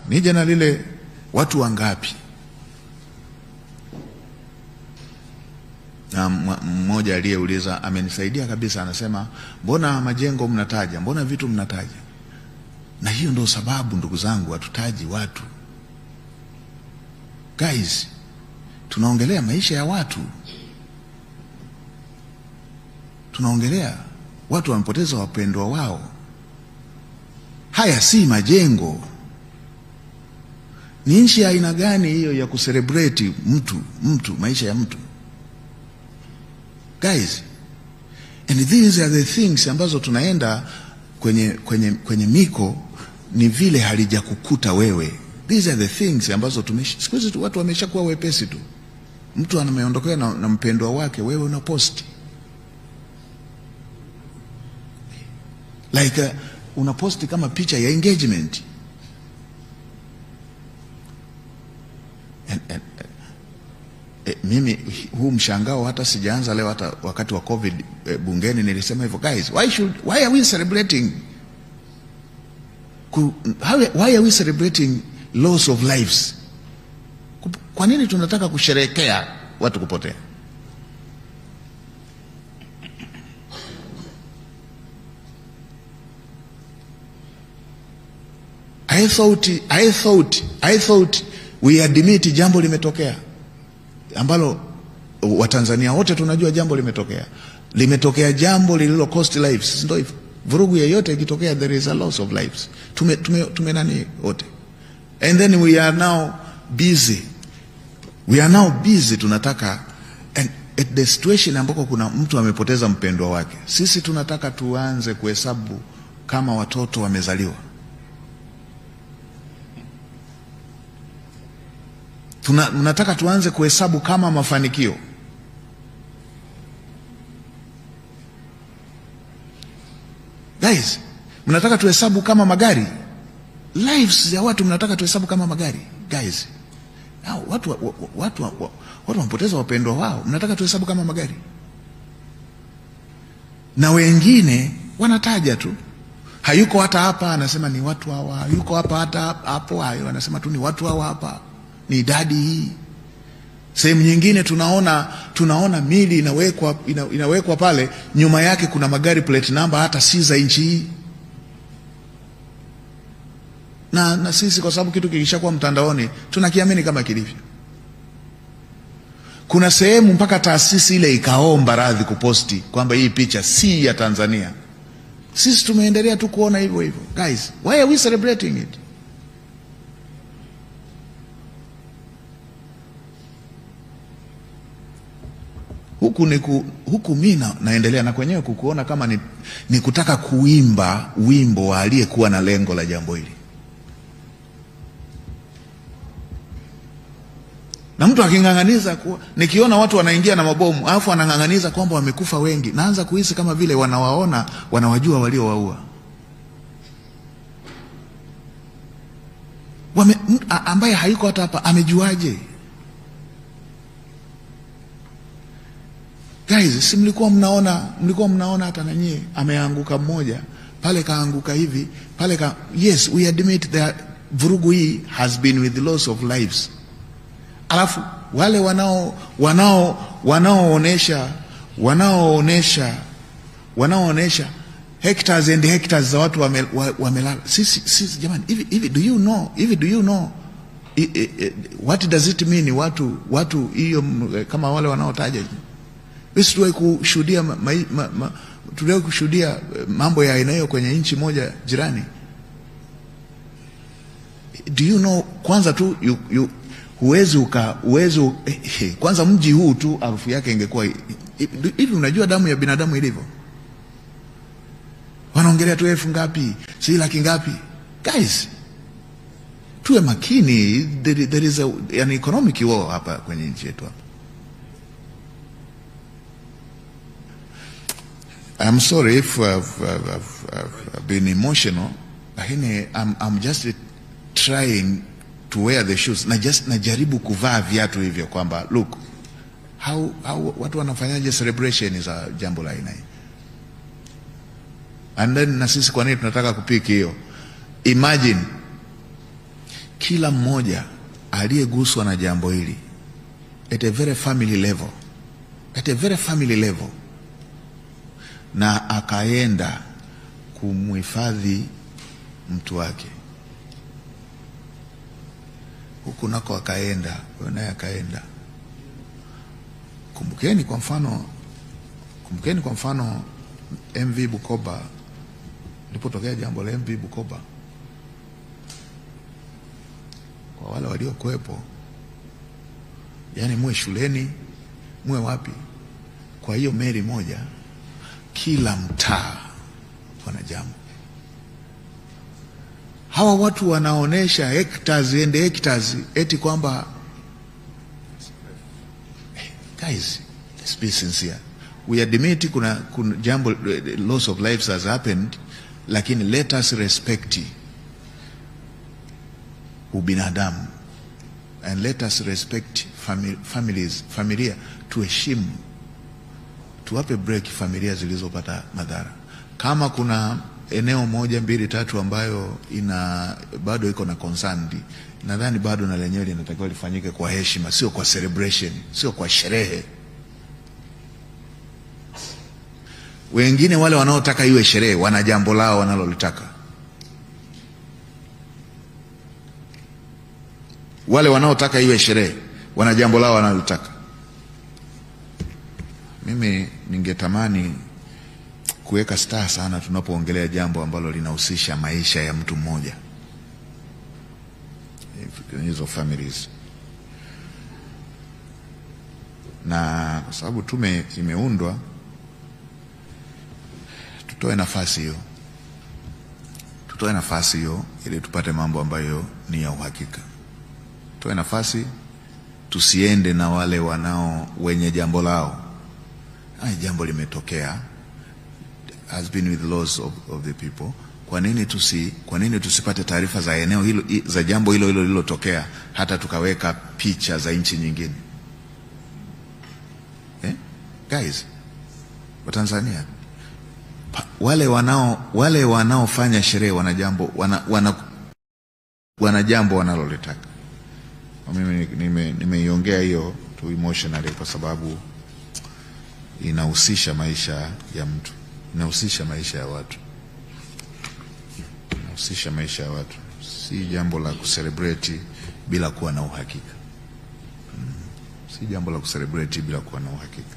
nije na lile watu wangapi. Na mmoja aliyeuliza amenisaidia kabisa, anasema mbona majengo mnataja, mbona vitu mnataja? Na hiyo ndio sababu ndugu zangu, hatutaji watu. Guys, tunaongelea maisha ya watu. Tunaongelea watu wamepoteza wapendwa wao. Haya si majengo. Ni nchi ya aina gani hiyo ya kucelebrate mtu maisha ya mtu? Guys, and these are the things ambazo tunaenda kwenye miko, ni vile halijakukuta wewe. These are the things ambazo siku hizi watu wameshakuwa wepesi tu. Mtu anameondokea na mpendwa wake, wewe una post. Like una post kama picha ya engagement. Mimi huu mshangao hata sijaanza leo, hata wakati wa COVID bungeni nilisema hivyo, guys, why are we celebrating why are we celebrating loss of lives? Kwa nini tunataka kusherehekea watu kupotea? I thought we admit jambo limetokea ambalo Watanzania wote tunajua jambo limetokea jambo lililo cost lives, ndio hivyo. Vurugu yoyote ikitokea, there is a loss of lives. Tume nani wote. And then we are now busy tunataka, and at the situation ambako kuna mtu amepoteza mpendwa wake, sisi tunataka tuanze kuhesabu kama watoto wamezaliwa. Tunataka tuanze kuhesabu kama mafanikio. Guys, mnataka tuhesabu kama magari. Lives ya watu mnataka tuhesabu kama magari. Guys, watu wamepoteza wapendwa wao, mnataka tuhesabu kama magari. Na wengine wanataja tu, hayuko hata hapa, anasema ni watu hawa. Hayuko hapa hata hapo, hayo anasema tu ni watu hawa hapa. Ni idadi hii. Sehemu nyingine tunaona mili inawekwa pale, nyuma yake kuna magari plate number hata si za nchi hii. Na sisi kwa sababu kitu kilishakuwa mtandaoni tunakiamini kama kilivyo. Kuna sehemu mpaka taasisi ile ikaomba radhi kuposti kwamba hii picha si ya Tanzania. Sisi tumeendelea tu kuona hivyo hivyo. Guys, why are we celebrating it? Huku mimi naendelea na kwenyewe kukuona kama ni kutaka kuimba wimbo wa aliyekuwa na lengo la jambo hili. Na mtu aking'ang'aniza nikiona watu wanaingia na mabomu, alafu anang'ang'aniza kwamba wamekufa wengi, naanza kuhisi kama vile wanawajua waliowaua. Ambaye hayuko hata hapa amejuaje? Guys, si mlikuwa mnaona hata na nyie ameanguka mmoja pale, kaanguka hivi pale yes, we admit that vurugu hii has been with the loss of lives. Alafu wale wanaoonesha hectares and hectares za watu wamelala. Sisi jamani, hivi do you know what does it mean watu hiyo kama wale wanaotaja? Sisi tuliwahi kushuhudia mambo ya aina hiyo kwenye nchi moja jirani. Do you know, kwanza tu kwanza mji huu tu harufu yake ingekuwa hivi. Unajua damu ya binadamu ilivyo? Wanaongelea tu elfu ngapi, si laki ngapi. Guys, tuwe makini. There is an economic war hapa kwenye nchi yetu hapa. I'm sorry if I've been emotional, lakini I'm just trying to wear the shoes. Najaribu kuvaa viatu hivyo kwamba look how watu wanafanyaje celebration za jambo la aina hii. And then na sisi kwa nini tunataka kupiki hiyo? Imagine kila mmoja aliyeguswa na jambo hili at a very family level, na akaenda kumhifadhi mtu wake huku nako, akaenda naye akaenda. Kumbukeni kwa mfano MV Bukoba, lipotokea jambo la MV Bukoba, kwa wale waliokuwepo, yani muwe shuleni, muwe wapi, kwa hiyo meli moja kila mtaa wana jambo. Hawa watu wanaonesha hectares and hectares eti kwamba, guys, let's be sincere. We admit kuna jambo, loss of lives has happened, lakini let us respect ubinadamu, and let us respect familia, tuheshimu, tuwape break familia zilizopata madhara. Kama kuna eneo 1, 2, 3 ambayo bado iko na concern, nadhani bado na lenyewe linatakiwa lifanyike kwa heshima, sio kwa celebration, sio kwa sherehe. Wengine wale wanaotaka iwe sherehe wana jambo lao wanalolitaka. Wale wanaotaka iwe sherehe wana jambo lao wanalotaka. Mimi ningetamani kuweka staa sana tunapoongelea jambo ambalo linahusisha maisha ya mtu mmoja, hizo families. Na kwa sababu tume imeundwa, tutoe nafasi hiyo ili tupate mambo ambayo ni ya uhakika. Tutoe nafasi, tusiende na wale wenye jambo lao. Jambo limetokea, has been with loss of the people. Kwa nini tusipate taarifa za eneo hilo, za jambo hilo lililotokea, hata tukaweka picha za nchi nyingine? Guys, wa Tanzania, wale wanaofanya sherehe wana jambo wanalolitaka. Mimi nimeiongea hiyo tu emotionally kwa sababu inahusisha maisha ya mtu, inahusisha maisha ya watu, inahusisha maisha ya watu. Si jambo la kucelebrate bila kuwa na uhakika. Si jambo la kucelebrate bila kuwa na uhakika.